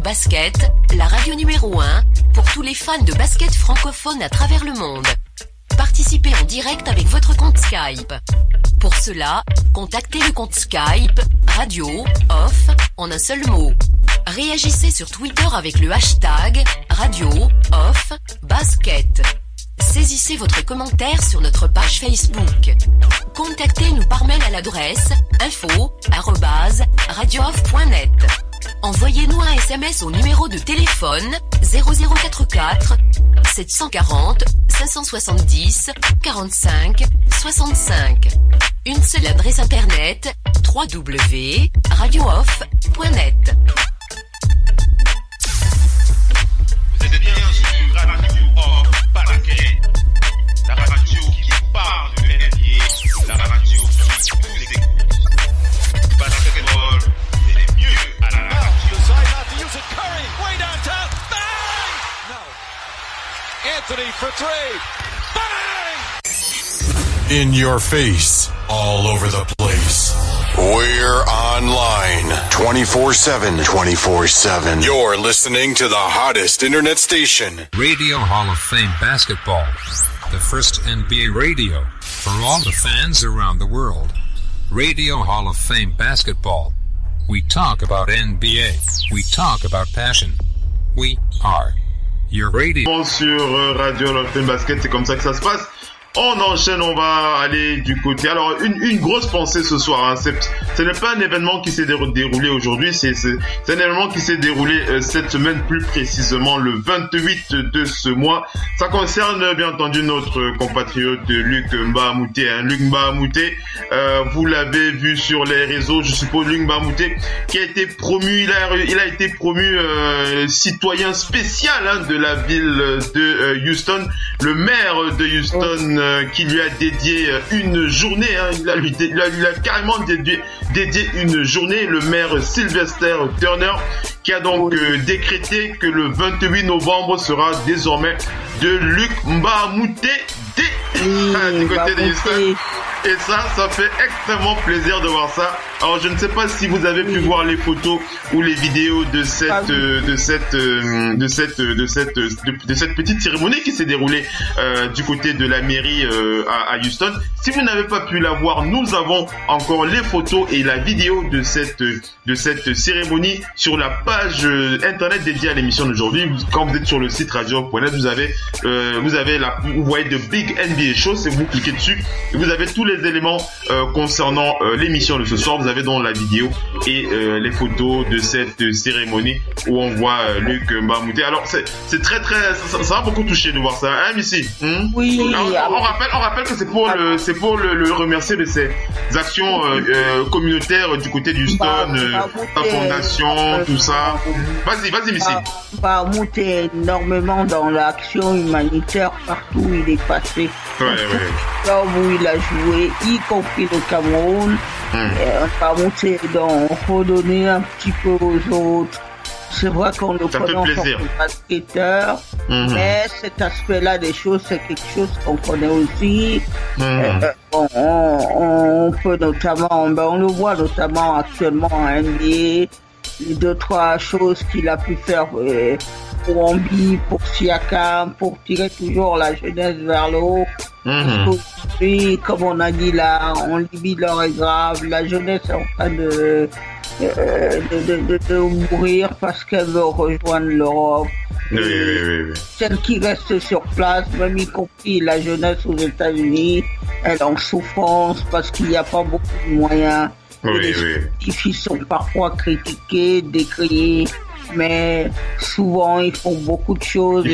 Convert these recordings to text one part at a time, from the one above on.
Basket, la radio numéro 1, pour tous les fans de basket francophone à travers le monde. Participez en direct avec votre compte Skype. Pour cela, contactez le compte Skype, radio, off, en un seul mot. Réagissez sur Twitter avec le hashtag, radio, off, basket. Saisissez votre commentaire sur notre page Facebook. Contactez-nous par mail à l'adresse info@radiooff.net. Envoyez-nous un SMS au numéro de téléphone 0044 740 570 45 65. Une seule adresse internet www.radiooff.net. Vous êtes bien sur Radio Off Basket, la radio qui parle de NBA, la radio qui vous écoute. Basketball, c'est mieux à la radio. Decide not to use it. Curry, way downtown. Bang! No. Anthony for three. Bang! In your face, all over the place. We're online 24/7. 24/7. You're listening to the hottest internet station. Radio Hall of Fame Basketball. The first NBA radio for all the fans around the world. Radio Hall of Fame Basketball. We talk about NBA. We talk about passion. We are your radio. Sur Radio Hall of Fame Basket, c'est comme ça que ça se passe. On enchaîne, on va aller du côté. Alors, une grosse pensée ce soir. Hein. Ce n'est pas un événement qui s'est déroulé aujourd'hui, c'est un événement qui s'est déroulé cette semaine, plus précisément le 28 de ce mois. Ça concerne bien entendu notre compatriote Luc Mbah a Moute. Hein. Luc Mbah a Moute, vous l'avez vu sur les réseaux, je suppose. Luc Mbah a Moute qui a été promu, il a été promu citoyen spécial hein, de la ville de Houston. Le maire de Houston qui lui a dédié une journée, hein, il a carrément dédié une journée, le maire Sylvester Turner, qui a donc décrété que le 28 novembre sera désormais de Luc Mbah a Moute du côté de Houston. Et ça fait extrêmement plaisir de voir ça. Alors je ne sais pas si vous avez pu voir les photos ou les vidéos de cette petite cérémonie qui s'est déroulée du côté de la mairie à Houston. Si vous n'avez pas pu la voir, nous avons encore les photos et la vidéo de cette cérémonie sur la page internet dédiée à l'émission d'aujourd'hui. Quand vous êtes sur le site radio.net, vous voyez de Big NBA Show. Si vous cliquez dessus, vous avez tous les éléments concernant l'émission de ce soir. Vous avez donc la vidéo et les photos de cette cérémonie où on voit Luc Mbah a Moute. Alors c'est très ça m'a beaucoup touché de voir ça, hein Missy? Oui. Alors, on rappelle que c'est pour le remercier de ses actions communautaires du côté du Houston, sa fondation, tout ça. Vas-y Missy. Mbah a Moute énormément dans l'action humanitaire partout où il est passé. Là où il a joué, y compris le Cameroun. Mbah a Moute donc redonner un petit peu aux autres. C'est vrai qu'on le connaît en tant que basketteur, mais cet aspect-là des choses, c'est quelque chose qu'on connaît aussi. On peut notamment, on le voit notamment actuellement en NBA, les 2-3 choses qu'il a pu faire pour Wemby, pour Siakam, pour tirer toujours la jeunesse vers le haut. Et comme on a dit là, en Libye, l'heure est grave, la jeunesse est en train de mourir parce qu'elle veut rejoindre l'Europe. Oui. Celle qui reste sur place, même y compris la jeunesse aux États-Unis, elle est en souffrance parce qu'il n'y a pas beaucoup de moyens. Les scientifiques sont parfois critiqués, décriés, mais souvent ils font beaucoup de choses.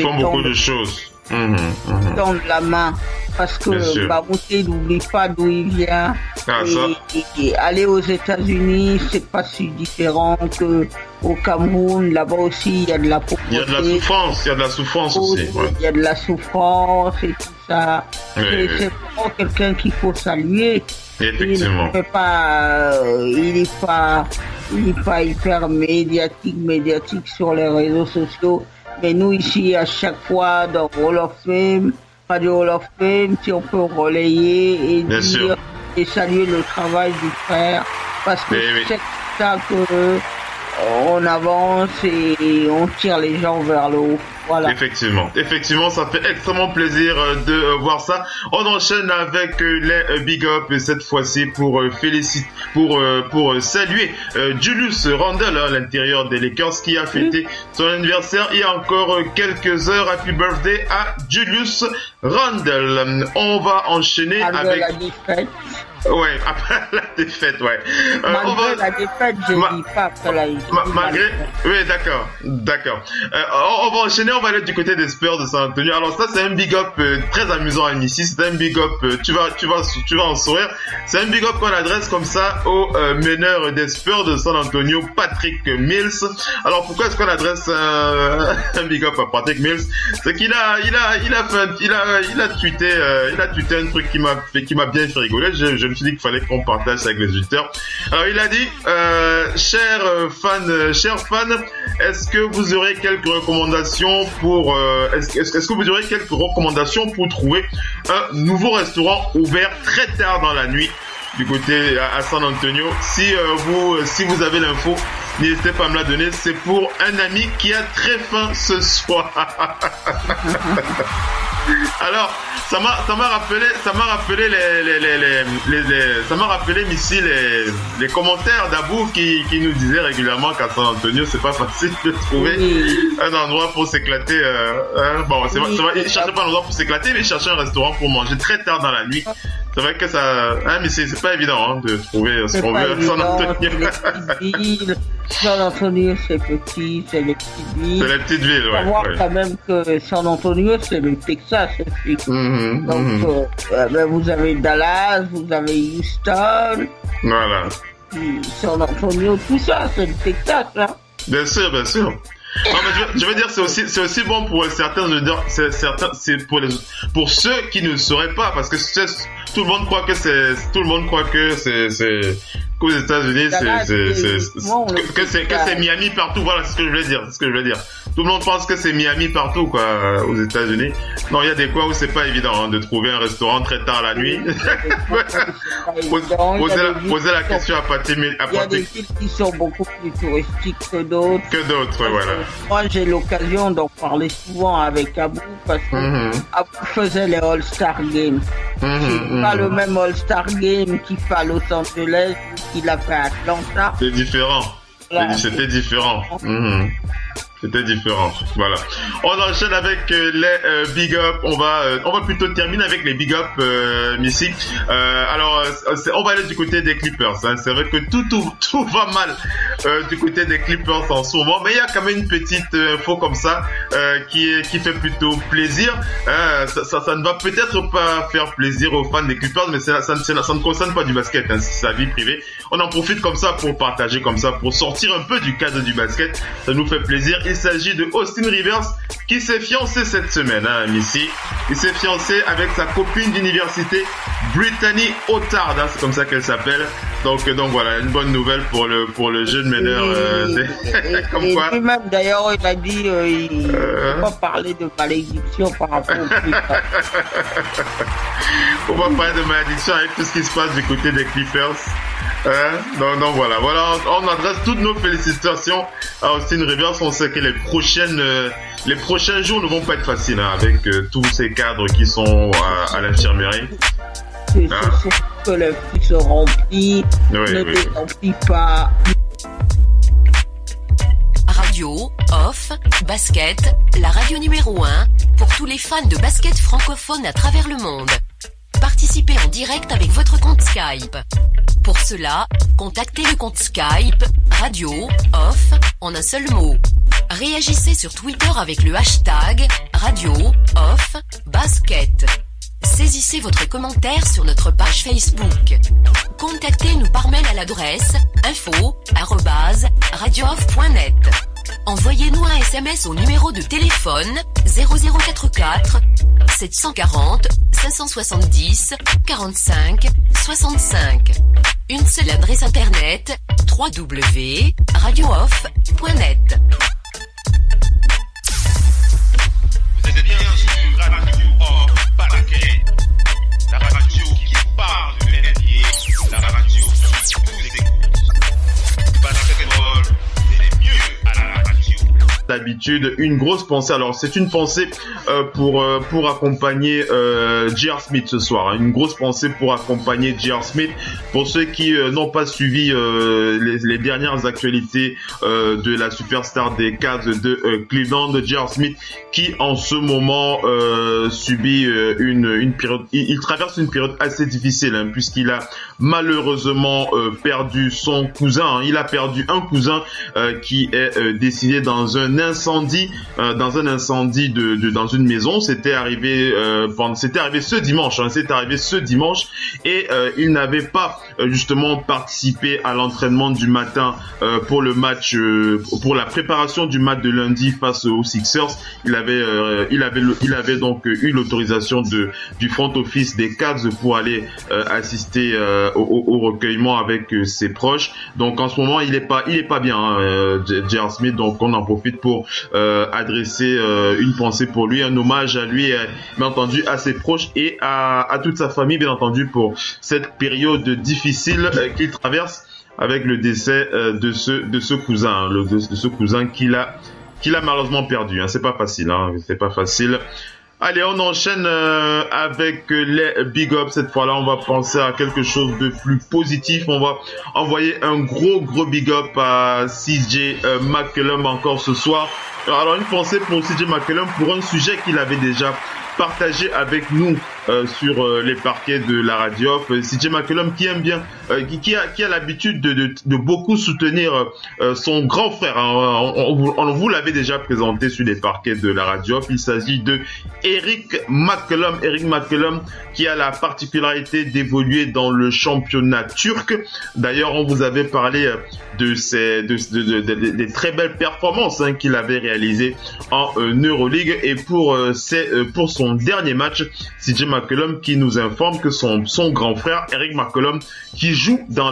Tendent la main parce que Mbah a Moute n'oublie pas d'où il vient. Et aller aux États-Unis, c'est pas si différent que au Cameroun. Là-bas aussi, il y a de la pauvreté. Il y a de la souffrance aussi. Il y a de la souffrance et tout ça. C'est vraiment quelqu'un qu'il faut saluer. Effectivement. Il n'est pas hyper médiatique sur les réseaux sociaux. Mais nous ici, à chaque fois, dans Hall of Fame, Radio Hall of Fame, si on peut relayer et dire et saluer le travail du frère, parce que c'est ça que on avance et on tire les gens vers le haut. Voilà. Effectivement, ça fait extrêmement plaisir de voir ça. On enchaîne avec les big up cette fois-ci pour saluer Julius Randle à l'intérieur des Lakers qui a fêté son anniversaire il y a encore quelques heures. Happy birthday à Julius Randle. On va enchaîner avec la défaite. Ouais, après la défaite, ouais. Malgré la défaite, je dis pas que la malgré. Oui, d'accord. On va enchaîner, on va aller du côté des Spurs de San Antonio. Alors ça, c'est un big up très amusant à ici. C'est un big up, tu vas en sourire. C'est un big up qu'on adresse comme ça au meneur des Spurs de San Antonio, Patrick Mills. Alors pourquoi est-ce qu'on adresse un big up à Patrick Mills? C'est qu'il a tweeté un truc qui m'a bien fait rigoler. Je me suis dit qu'il fallait qu'on partage ça avec les auditeurs. Alors il a dit, chers fans, est-ce que vous aurez quelques recommandations pour est-ce que vous aurez quelques recommandations pour trouver un nouveau restaurant ouvert très tard dans la nuit du côté à San Antonio? Si vous avez l'info, n'hésitez pas à me la donner. C'est pour un ami qui a très faim ce soir. Alors, ça m'a rappelé ici les commentaires d'Abou qui nous disait régulièrement qu'à San Antonio c'est pas facile de trouver un endroit pour s'éclater. Il cherchait pas un endroit pour s'éclater, mais il cherchait un restaurant pour manger très tard dans la nuit. C'est vrai que ça, mais c'est pas évident de trouver ce qu'on veut à San Antonio. San Antonio, c'est petit, c'est les petites villes. C'est les petites villes, ouais. Savoir quand même que San Antonio, c'est le Texas aussi. Donc, vous avez Dallas, vous avez Houston. Voilà. San Antonio, tout ça, c'est le Texas, hein. Bien sûr. Non, mais je veux dire, c'est aussi bon pour certains, c'est pour ceux qui ne sauraient pas, parce que tout le monde croit que c'est qu'aux États-Unis, c'est Miami partout. Voilà, c'est ce que je veux dire. Tout le monde pense que c'est Miami partout, quoi, aux États-Unis. Non, il y a des coins où c'est pas évident de trouver un restaurant très tard la nuit. Posez la question à Patrick. Il y a des villes qui sont beaucoup plus touristiques que d'autres. Voilà. Moi, j'ai l'occasion d'en parler souvent avec Abou parce que Abou faisait les All-Star Games. C'est pas le même All-Star Game qu'il fait à Los Angeles ou qu'il a fait à Atlanta. C'est différent. Voilà. C'était différent. C'était différent. Voilà. On enchaîne avec les big up. On va plutôt terminer avec les big up, Missy. Alors, on va aller du côté des Clippers. Hein. C'est vrai que tout va mal du côté des Clippers en ce moment, mais il y a quand même une petite info comme ça qui fait plutôt plaisir. Ça ne va peut-être pas faire plaisir aux fans des Clippers, mais ça ne concerne pas du basket. Hein. C'est sa vie privée. On en profite comme ça pour partager comme ça, pour sortir un peu du cadre du basket. Ça nous fait plaisir. Il s'agit de Austin Rivers qui s'est fiancé cette semaine, hein, Missy. Il s'est fiancé avec sa copine d'université, Brittany Otard, hein, c'est comme ça qu'elle s'appelle. Donc voilà, une bonne nouvelle pour le jeune meneur. Comme quoi. Lui-même d'ailleurs, il a dit il ne faut pas parler de malédiction par rapport au Clippers. Faut pas parler de malédiction avec tout ce qui se passe du côté des Clippers. Donc voilà, on adresse toutes nos félicitations à Austin Rivers. On sait que les prochains jours ne vont pas être faciles, hein, avec tous ces cadres qui sont à l'infirmerie. C'est sûr que le flux se remplit, ne désemplit pas. Radio, off, basket, la radio numéro 1 pour tous les fans de basket francophone à travers le monde. Participez en direct avec votre compte Skype. Pour cela, contactez le compte Skype Radio Off en un seul mot. Réagissez sur Twitter avec le hashtag Radio Off Basket. Saisissez votre commentaire sur notre page Facebook. Contactez-nous par mail à l'adresse info@radiooff.net. Envoyez-nous un SMS au numéro de téléphone 0044 740 570 45 65. Une seule adresse internet www.radiooff.net. Vous êtes bien sur Radio Off Basket, la radio qui parle de NBA, la radio qui vous écoute. Basketball, c'est d'habitude, une grosse pensée. Alors c'est une pensée pour accompagner J.R. Smith ce soir. Hein. Une grosse pensée pour accompagner J.R. Smith. Pour ceux qui n'ont pas suivi les dernières actualités de la superstar des Cavs de Cleveland, J.R. Smith, qui en ce moment subit une période. Il traverse une période assez difficile, hein, puisqu'il a malheureusement perdu son cousin. Hein. Il a perdu un cousin qui est décédé dans un incendie, dans une maison. C'était arrivé ce dimanche. Hein. C'est arrivé ce dimanche et il n'avait pas justement participé à l'entraînement du matin pour le match, pour la préparation du match de lundi face aux Sixers. Il avait donc eu l'autorisation du front office des Cavs pour aller assister au recueillement avec ses proches. Donc en ce moment il est pas bien, hein, J.R. Smith. Donc on en profite pour adresser une pensée pour lui, un hommage à lui, bien entendu à ses proches et à toute sa famille, bien entendu, pour cette période difficile qu'il traverse avec le décès de ce cousin, hein, de ce cousin qu'il a malheureusement perdu. Hein. C'est pas facile. Allez, on enchaîne avec les big ups. Cette fois-là, on va penser à quelque chose de plus positif. On va envoyer un gros big up à CJ McCollum encore ce soir. Alors, une pensée pour CJ McCollum pour un sujet qu'il avait déjà partagé avec nous sur les parquets de la radio. CJ McCollum qui aime bien, qui a l'habitude de beaucoup soutenir son grand frère. Hein. On vous l'avait déjà présenté sur les parquets de la radio. Il s'agit de Eric McCollum. Eric McCollum qui a la particularité d'évoluer dans le championnat turc. D'ailleurs, on vous avait parlé des très belles performances, hein, qu'il avait réalisées en Euroleague. Et pour son dernier match, CJ McCollum qui nous informe que son grand frère Eric McCollum, qui joue dans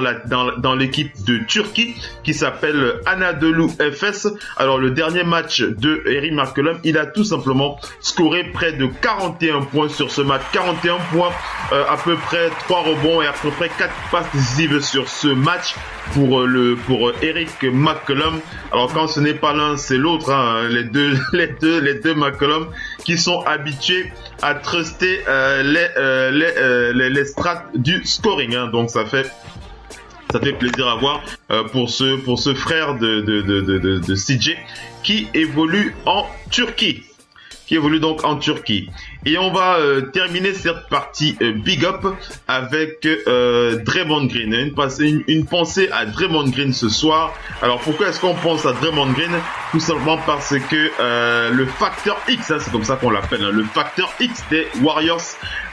l'équipe de Turquie qui s'appelle Anadolu Efes. Alors le dernier match de Eric McCollum, il a tout simplement scoré près de 41 points sur ce match. 41 points, à peu près 3 rebonds et à peu près 4 passes décisives sur ce match pour Eric McCollum. Alors quand ce n'est pas l'un, c'est l'autre, hein, les deux McCollum qui sont habitués à truster les strats du scoring, hein. Donc ça fait plaisir à voir pour ce frère de CJ qui évolue en Turquie. Et on va terminer cette partie big up avec Draymond Green. Une pensée à Draymond Green ce soir. Alors pourquoi est-ce qu'on pense à Draymond Green? Tout simplement parce que le facteur X, hein, c'est comme ça qu'on l'appelle, hein, le facteur X des Warriors.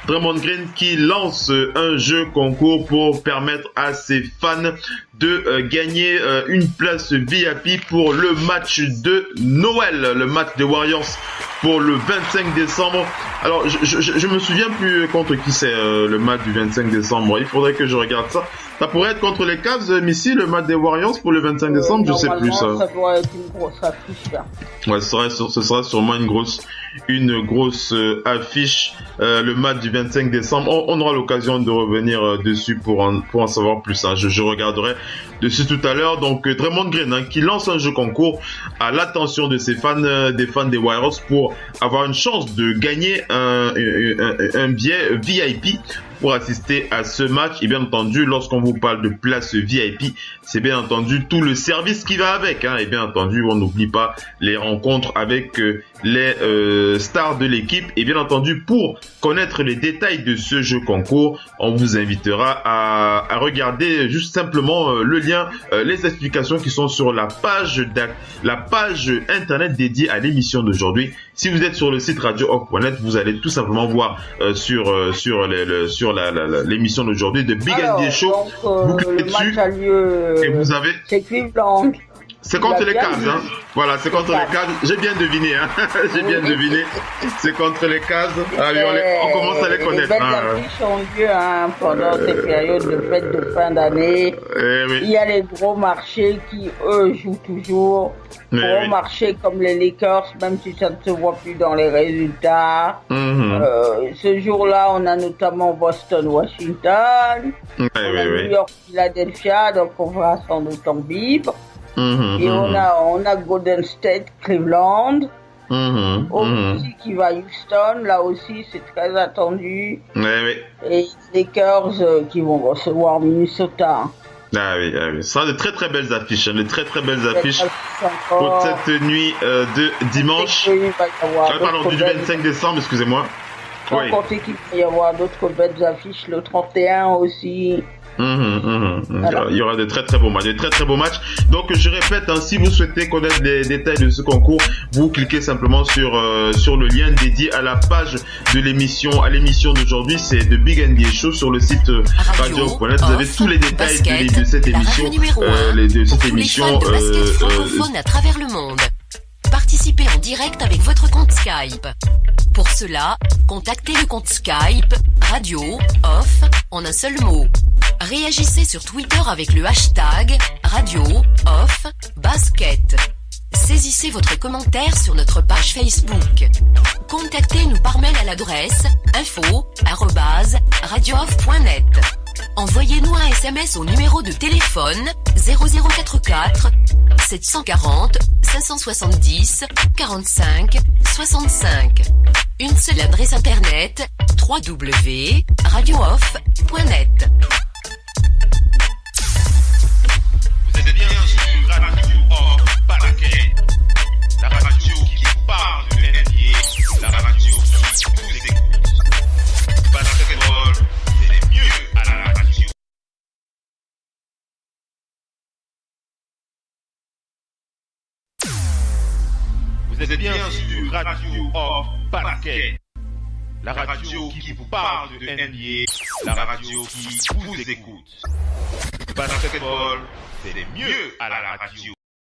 Draymond Green qui lance un jeu concours pour permettre à ses fans de gagner une place VIP pour le match de Noël, le match des Warriors pour le 25 décembre. Alors, je me souviens plus contre qui c'est le match du 25 décembre. Il faudrait que je regarde ça. Ça pourrait être contre les Cavs, Missy, le match des Warriors pour le 25 décembre, je sais plus ça. Ça doit être une grosse affiche là. Ouais, ce sera sûrement une grosse affiche, le match du 25 décembre. On aura l'occasion de revenir dessus pour en savoir plus. Hein. Je regarderai dessus tout à l'heure. Donc Draymond Green, hein, qui lance un jeu concours à l'attention de ses fans, des fans des Warriors, pour avoir une chance de gagner un billet VIP pour assister à ce match. Et bien entendu, lorsqu'on vous parle de place VIP, c'est bien entendu tout le service qui va avec, hein. Et bien entendu, on n'oublie pas les rencontres avec les stars de l'équipe. Et bien entendu, pour connaître les détails de ce jeu concours, on vous invitera à regarder juste simplement le lien, les explications qui sont sur la page internet dédiée à l'émission d'aujourd'hui. Si vous êtes sur le site radiohawk.net, vous allez tout simplement voir sur l'émission d'aujourd'hui de Big NBA Show. Vous cliquez dessus a lieu, et vous avez... C'est Cleveland. C'est contre les Cavs, hein. Voilà, c'est contre les Cavs. J'ai bien deviné, hein. J'ai bien deviné. C'est contre les Cavs. On commence à les connaître. Les belles affiches ont lieu, hein, pendant ces périodes de fêtes de fin d'année. Oui. Il y a les gros marchés qui, eux, jouent toujours. Gros marchés comme les Lakers, même si ça ne se voit plus dans les résultats. Ce jour-là, on a notamment Boston-Washington. New York-Philadelphia, donc on va sans doute en vivre. Et on a Golden State, Cleveland. Aussi qui va à Houston, là aussi c'est très attendu. Et les Lakers qui vont recevoir Minnesota. Ah oui. Ce sera de très très belles affiches, pour cette nuit de dimanche. Du 25 décembre, excusez-moi. Sans compter qu'il va y avoir d'autres belles affiches, le 31 aussi. Voilà. Il y aura de très très beaux matchs, Donc je répète, si vous souhaitez connaître les détails de ce concours, vous cliquez simplement sur le lien dédié à la page de l'émission, d'aujourd'hui. C'est The Big NBA Show sur le site radio.net. Vous avez tous les détails de cette émission, de basket francophone à travers le monde. Participez en direct avec votre compte Skype. Pour cela, contactez le compte Skype Radio Off en un seul mot. Réagissez sur Twitter avec le hashtag Radio Off Basket. Saisissez votre commentaire sur notre page Facebook. Contactez-nous par mail à l'adresse info@radiooff.net. Envoyez-nous un SMS au numéro de téléphone 0044 740 570 45 65. Une seule adresse internet www.radiooff.net. Vous êtes bien sur Radio Off Basket, la radio qui parle de NBA, la radio qui vous écoute. Basketball, c'est mieux à la radio. Vous êtes bien sur Radio Off Basket, la radio qui vous parle de NBA, la radio qui vous écoute. Basketball, c'est mieux à la radio.